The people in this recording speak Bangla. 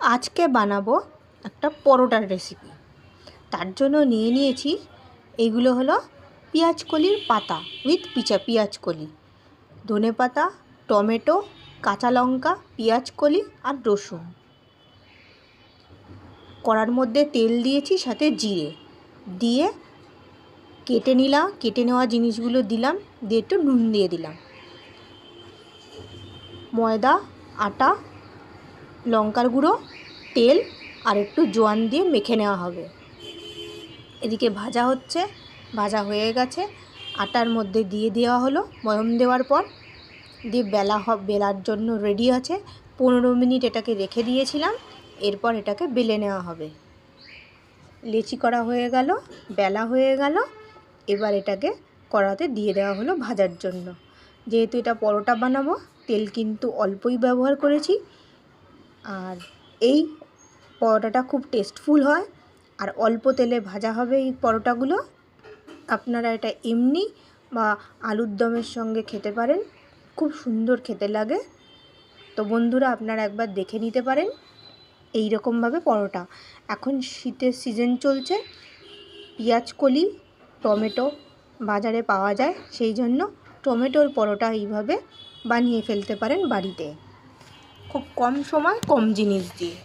আজকে বানাবো একটা পরোটার রেসিপি। তার জন্য নিয়েছি এইগুলো হলো পেঁয়াজকলির পাতা উইথ পেঁয়াজকলি, ধনেপাতা, টমেটো, কাঁচা লঙ্কা, পেঁয়াজকলি আর রসুন। কড়ার মধ্যে তেল দিয়েছি, সাথে জিরে দিয়ে কেটে নেওয়া জিনিসগুলো দিলাম, দিয়ে একটু নুন দিয়ে দিলাম। ময়দা, আটা, লঙ্কার গুঁড়ো, তেল আর একটু জোয়ান দিয়ে মেখে নেওয়া হবে। এদিকে ভাজা হচ্ছে, ভাজা হয়ে গেছে। আটার মধ্যে দিয়ে দেওয়া হলো ময়ম দেওয়ার পর, দিয়ে বেলার জন্য রেডি আছে। 15 মিনিট এটাকে রেখে দিয়েছিলাম। এরপর এটাকে বেলে নেওয়া হবে। লেচি করা হয়ে গেল, বেলা হয়ে গেল। এবার এটাকে কড়াতে দিয়ে দেওয়া হলো ভাজার জন্য। যেহেতু এটা পরোটা বানাবো, তেল কিন্তু অল্পই ব্যবহার করেছি। আর এই পরোটাটা খুব টেস্টফুল হয়, আর অল্প তেলে ভাজা হবে এই পরোটাগুলো। আপনারা এটা এমনি বা আলুর দমের সঙ্গে খেতে পারেন, খুব সুন্দর খেতে লাগে। তো বন্ধুরা, আপনারা একবার দেখে নিতে পারেন এই রকমভাবে পরোটা। এখন শীতের সিজন চলছে, পেঁয়াজকলি, টমেটো বাজারে পাওয়া যায়, সেই জন্য টমেটোর পরোটা এইভাবে বানিয়ে ফেলতে পারেন বাড়িতে, খুব কম সময় কম জিনিস দিয়ে।